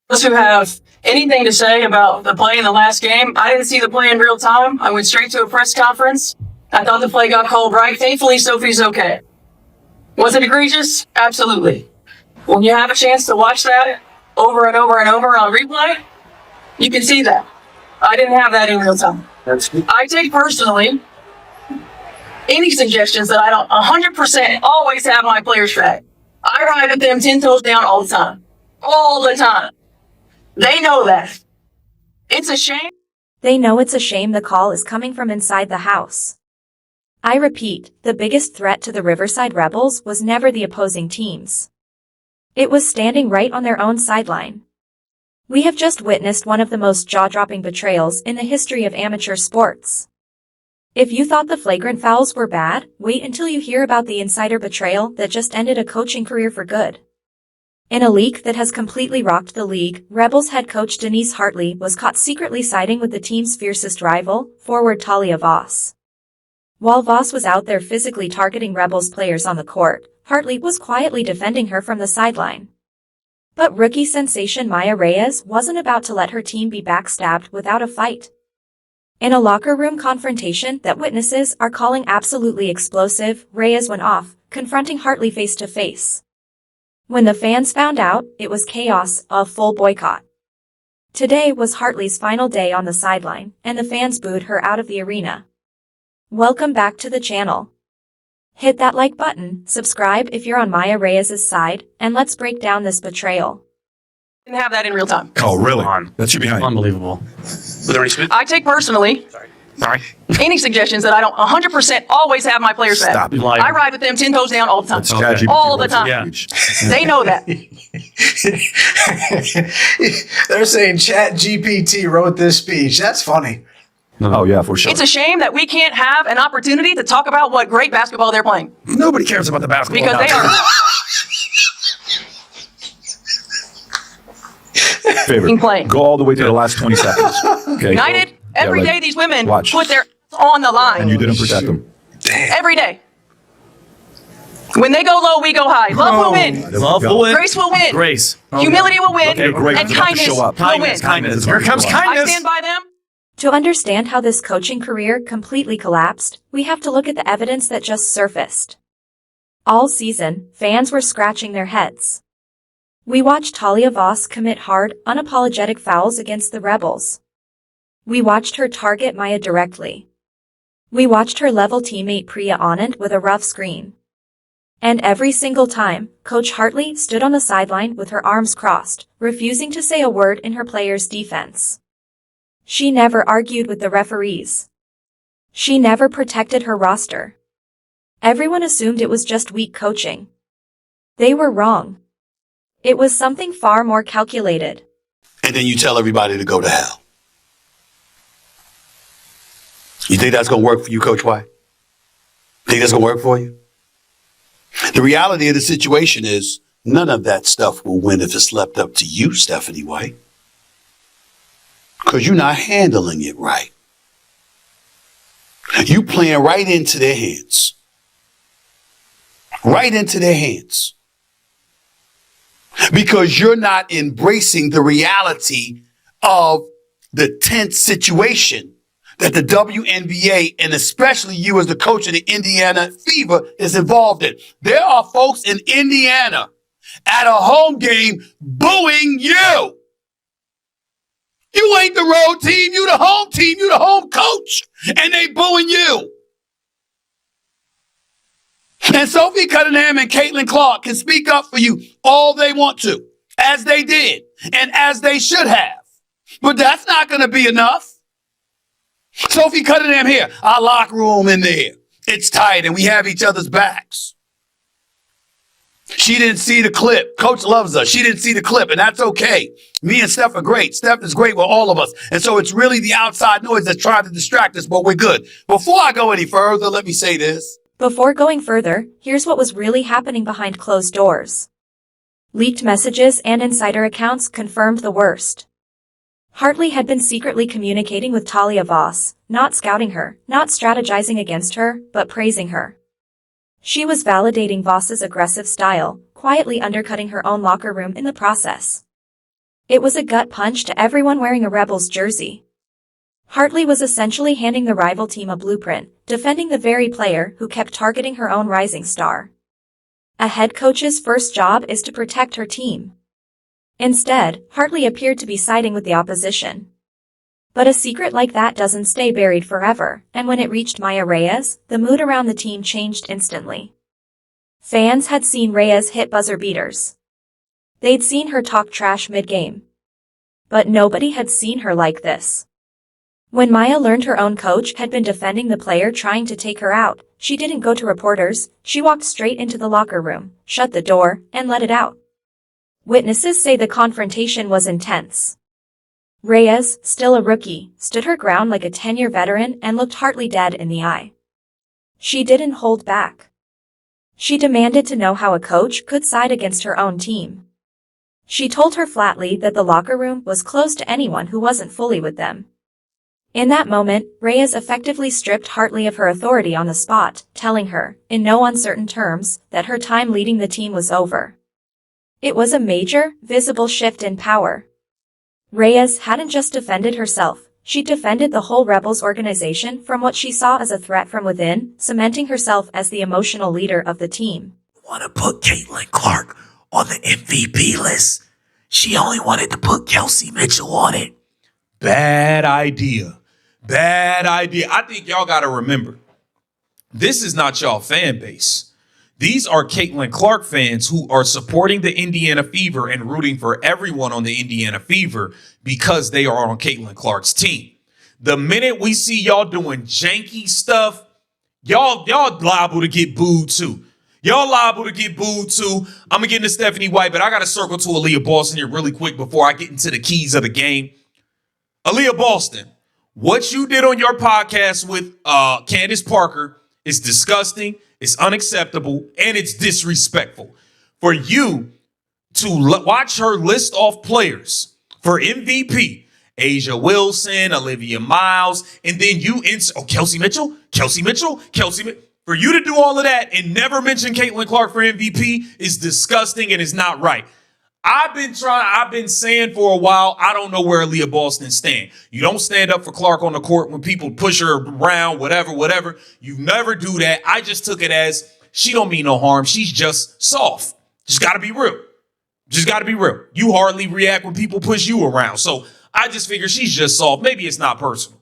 Those who have anything to say about the play in the last game, I didn't see the play in real time. I went straight to a press conference. I thought the play got called right. Thankfully, Sophie's okay. Was it egregious? Absolutely. When you have a chance to watch that over and over and over on replay, you can see that. I didn't have that in real time. I take personally any suggestions that I don't 100% always have my players' back. I ride with them 10 toes down all the time. All the time. They know that. It's a shame. They know it's a shame the call is coming from inside the house. I repeat, the biggest threat to the Riverside Rebels was never the opposing teams. It was standing right on their own sideline. We have just witnessed one of the most jaw-dropping betrayals in the history of amateur sports. If you thought the flagrant fouls were bad, wait until you hear about the insider betrayal that just ended a coaching career for good. In a leak that has completely rocked the league, Rebels head coach Denise Hartley was caught secretly siding with the team's fiercest rival, forward Talia Voss. While Voss was out there physically targeting Rebels players on the court, Hartley was quietly defending her from the sideline. But rookie sensation Maya Reyes wasn't about to let her team be backstabbed without a fight. In a locker room confrontation that witnesses are calling absolutely explosive, Reyes went off, confronting Hartley face to face. When the fans found out, it was chaos, a full boycott. Today was Hartley's final day on the sideline, and the fans booed her out of the arena. Welcome back to the channel. Hit that like button, subscribe if you're on Maya Reyes' side, and let's break down this betrayal. Didn't have that in real time. Oh, really? That's you behind. Unbelievable. I take personally any suggestions that I don't 100% always have my players' back. Stop it. I ride with them 10 toes down all the time. That's ChatGPT. All the time. Yeah. They know that. They're saying ChatGPT wrote this speech. That's funny. Oh, yeah, for sure. It's a shame that we can't have an opportunity to talk about what great basketball they're playing. Nobody cares about the basketball. Because they are Favorite. playing. Go all the way to the last 20 seconds. Okay. United, every day right. these women Watch. put their on the line. And you didn't protect them. Every day. When they go low, we go high. Love will win. Love will win. Grace will win. Grace. Humility will win. Okay, great. And It's about to kindness show up. will win. Kindness. Here comes I kindness. stand by them. To understand how this coaching career completely collapsed, we have to look at the evidence that just surfaced. All season, fans were scratching their heads. We watched Talia Voss commit hard, unapologetic fouls against the Rebels. We watched her target Maya directly. We watched her level teammate Priya Anand with a rough screen. And every single time, Coach Hartley stood on the sideline with her arms crossed, refusing to say a word in her players' defense. She never argued with the referees. She never protected her roster. Everyone assumed it was just weak coaching. They were wrong. It was something far more calculated. And then you tell everybody to go to hell. You think that's going to work for you, Coach White? Think that's going to work for you? The reality of the situation is none of that stuff will win if it's left up to you, Stephanie White. Because you're not handling it right. You playing right into their hands. Right into their hands. Because you're not embracing the reality of the tense situation that the WNBA and especially you as the coach of the Indiana Fever is involved in. There are folks in Indiana at a home game booing you. You ain't the road team, you the home team, you the home coach, and they booing you. And Sophie Cunningham and Caitlin Clark can speak up for you all they want to, as they did, and as they should have. But that's not going to be enough. Sophie Cunningham here, our locker room in there. It's tight and we have each other's backs. She didn't see the clip. Coach loves us. She didn't see the clip, and that's okay. Me and Steph are great. Steph is great with all of us. And so it's really the outside noise that's trying to distract us, but we're good. Before I go any further, let me say this. Before going further, here's what was really happening behind closed doors. Leaked messages and insider accounts confirmed the worst. Hartley had been secretly communicating with Talia Voss, not scouting her, not strategizing against her, but praising her. She was validating Voss's aggressive style, quietly undercutting her own locker room in the process. It was a gut punch to everyone wearing a Rebels jersey. Hartley was essentially handing the rival team a blueprint, defending the very player who kept targeting her own rising star. A head coach's first job is to protect her team. Instead, Hartley appeared to be siding with the opposition. But a secret like that doesn't stay buried forever, and when it reached Maya Reyes, the mood around the team changed instantly. Fans had seen Reyes hit buzzer beaters. They'd seen her talk trash mid-game. But nobody had seen her like this. When Maya learned her own coach had been defending the player trying to take her out, she didn't go to reporters, she walked straight into the locker room, shut the door, and let it out. Witnesses say the confrontation was intense. Reyes, still a rookie, stood her ground like a 10-year veteran and looked Hartley dead in the eye. She didn't hold back. She demanded to know how a coach could side against her own team. She told her flatly that the locker room was closed to anyone who wasn't fully with them. In that moment, Reyes effectively stripped Hartley of her authority on the spot, telling her, in no uncertain terms, that her time leading the team was over. It was a major, visible shift in power. Reyes hadn't just defended herself, she defended the whole Rebels organization from what she saw as a threat from within, cementing herself as the emotional leader of the team. Want to put Caitlin Clark on the MVP list. She only wanted to put Kelsey Mitchell on it. Bad idea. Bad idea. I think y'all got to remember, this is not y'all fan base. These are Caitlin Clark fans who are supporting the Indiana Fever and rooting for everyone on the Indiana Fever because they are on Caitlin Clark's team. The minute we see y'all doing janky stuff, y'all liable to get booed too. Y'all liable to get booed too. I'm going to get into Stephanie White, but I got to circle to Aaliyah Boston here really quick before I get into the keys of the game. Aaliyah Boston, what you did on your podcast with Candace Parker is disgusting, it's unacceptable, and it's disrespectful. For you to watch her list off players for MVP, Asia Wilson, Olivia Miles, and then you Kelsey Mitchell. For you to do all of that and never mention Caitlin Clark for MVP is disgusting and is not right. I've been saying for a while, I don't know where Aaliyah Boston stand. You don't stand up for Clark on the court when people push her around, whatever. You never do that. I just took it as she don't mean no harm. She's just soft. Just got to be real. You hardly react when people push you around. So I just figure she's just soft. Maybe it's not personal.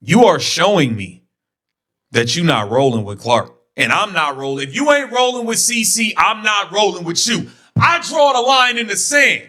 You are showing me that you're not rolling with Clark. And I'm not rolling. If you ain't rolling with CC, I'm not rolling with you. I draw the line in the sand.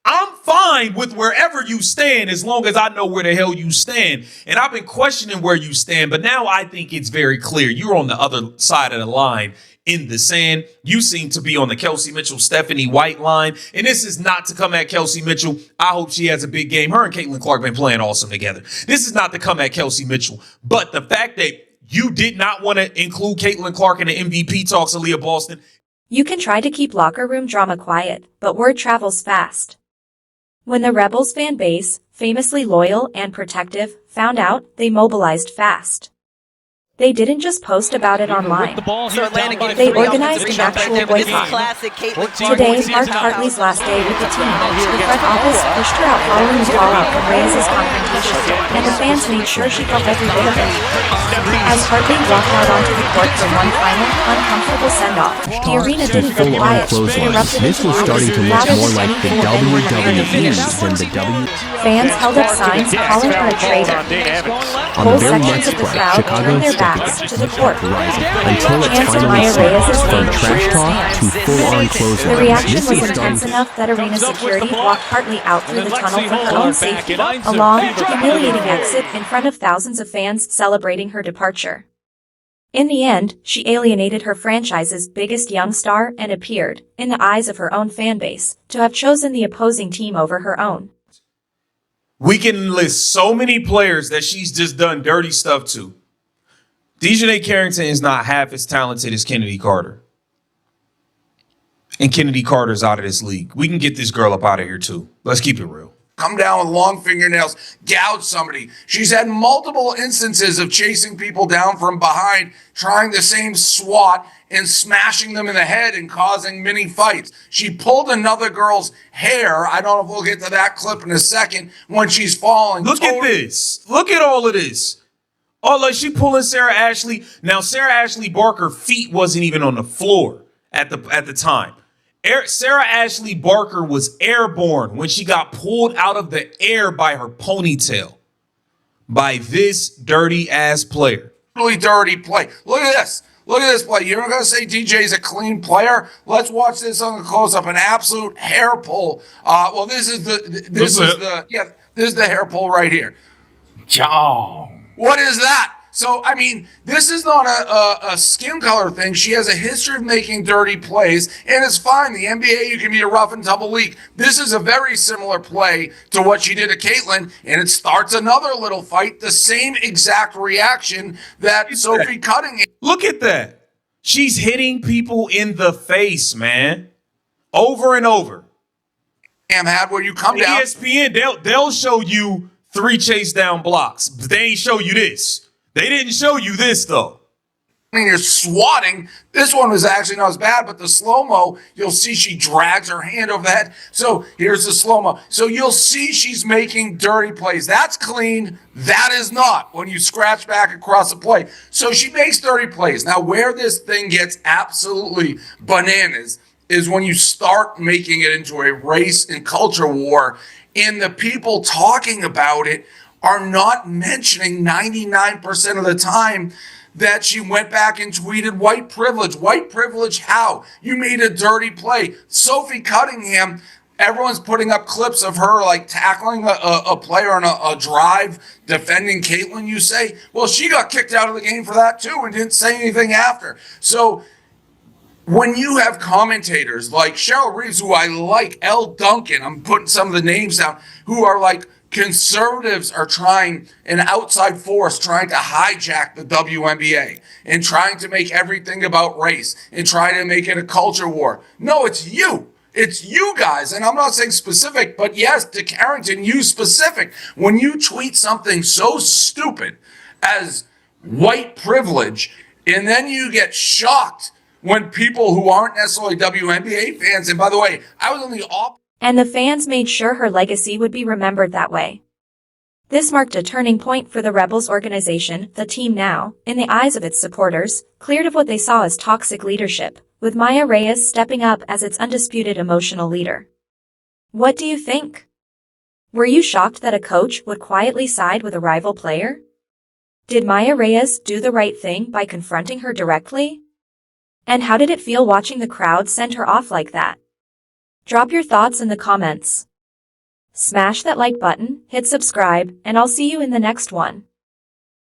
I'm fine with wherever you stand as long as I know where the hell you stand. And I've been questioning where you stand, but now I think it's very clear. You're on the other side of the line in the sand. You seem to be on the Kelsey Mitchell, Stephanie White line. And this is not to come at Kelsey Mitchell. I hope she has a big game. Her and Caitlin Clark been playing awesome together. This is not to come at Kelsey Mitchell. But the fact that you did not want to include Caitlin Clark in the MVP talks, Aaliyah Boston. You can try to keep locker room drama quiet, but word travels fast. When the Rebels fan base, famously loyal and protective, found out, they mobilized fast. They didn't just post about it online. They organized an actual boycott. Today marked Hartley's last day with the team. The front office pushed her out following the fallout from Reyes' confrontation, and the fans made sure she felt every bit of it. As Hartley walked out onto the court for one final, uncomfortable send-off, the arena didn't go quiet. It erupted This into was starting to look more like the WWE than the W. Fans held up signs calling her a traitor. On the Whole very sections next of the play, crowd Chicago turned their stepped backs to the court. until it Chants of finally Maya Reyes' switched from name trash talk to full-on closeout. The reaction This was is intense starting enough that arena security walked Hartley out through the tunnel for her own safety, a long, humiliating exit in front of thousands of fans celebrating her departure. In the end, she alienated her franchise's biggest young star and appeared, in the eyes of her own fanbase, to have chosen the opposing team over her own. We can list so many players that she's just done dirty stuff to. DiJonai Carrington is not half as talented as Kennedy Carter. And Kennedy Carter's out of this league. We can get this girl up out of here too. Let's keep it real. come down with long fingernails, gouge somebody. She's had multiple instances of chasing people down from behind, trying the same swat and smashing them in the head and causing mini fights. She pulled another girl's hair. I don't know if we'll get to that clip in a second when she's falling. Look at this. Look at all of this. Oh, like she pulling Sarah Ashley. Now, Sarah Ashley Barker's feet wasn't even on the floor at the time. Sarah Ashley Barker was airborne when she got pulled out of the air by her ponytail by this dirty ass player. Really dirty play. Look at this. Look at this play. You're not going to say DJ's a clean player. Let's watch this on the close up. An absolute hair pull. Well, this is the hair pull right here. What is that? So, I mean, this is not a skin color thing. She has a history of making dirty plays, and it's fine. The NBA, you can be a rough and tumble league. This is a very similar play to what she did to Caitlyn, and it starts another little fight, the same exact reaction that Sophie Cutting. Look at that. She's hitting people in the face, man. Over and over. Had where you come down. ESPN, they'll show you 3 chase down blocks, but they ain't show you this. They didn't show you this, though. I mean, you're swatting. This one was actually not as bad, but the slow-mo, you'll see she drags her hand over the head. So here's the slow-mo. So you'll see she's making dirty plays. That's clean. That is not when you scratch back across the play. So she makes dirty plays. Now, where this thing gets absolutely bananas is when you start making it into a race and culture war, and the people talking about it are not mentioning 99% of the time that she went back and tweeted white privilege. White privilege how? You made a dirty play. Sophie Cunningham, everyone's putting up clips of her like tackling a player on a drive, defending Caitlyn, you say. Well, she got kicked out of the game for that too and didn't say anything after. So when you have commentators like Cheryl Reeves, who I like, Elle Duncan, I'm putting some of the names down, who are like, conservatives are trying, an outside force trying to hijack the WNBA and trying to make everything about race and trying to make it a culture war. No, it's you. It's you guys. And I'm not saying specific, but yes, to Carrington, you specific. When you tweet something so stupid as white privilege, and then you get shocked when people who aren't necessarily WNBA fans, and by the way, I was on the opposite. And the fans made sure her legacy would be remembered that way. This marked a turning point for the Rebels organization, the team now, in the eyes of its supporters, cleared of what they saw as toxic leadership, with Maya Reyes stepping up as its undisputed emotional leader. What do you think? Were you shocked that a coach would quietly side with a rival player? Did Maya Reyes do the right thing by confronting her directly? And how did it feel watching the crowd send her off like that? Drop your thoughts in the comments. Smash that like button, hit subscribe, and I'll see you in the next one.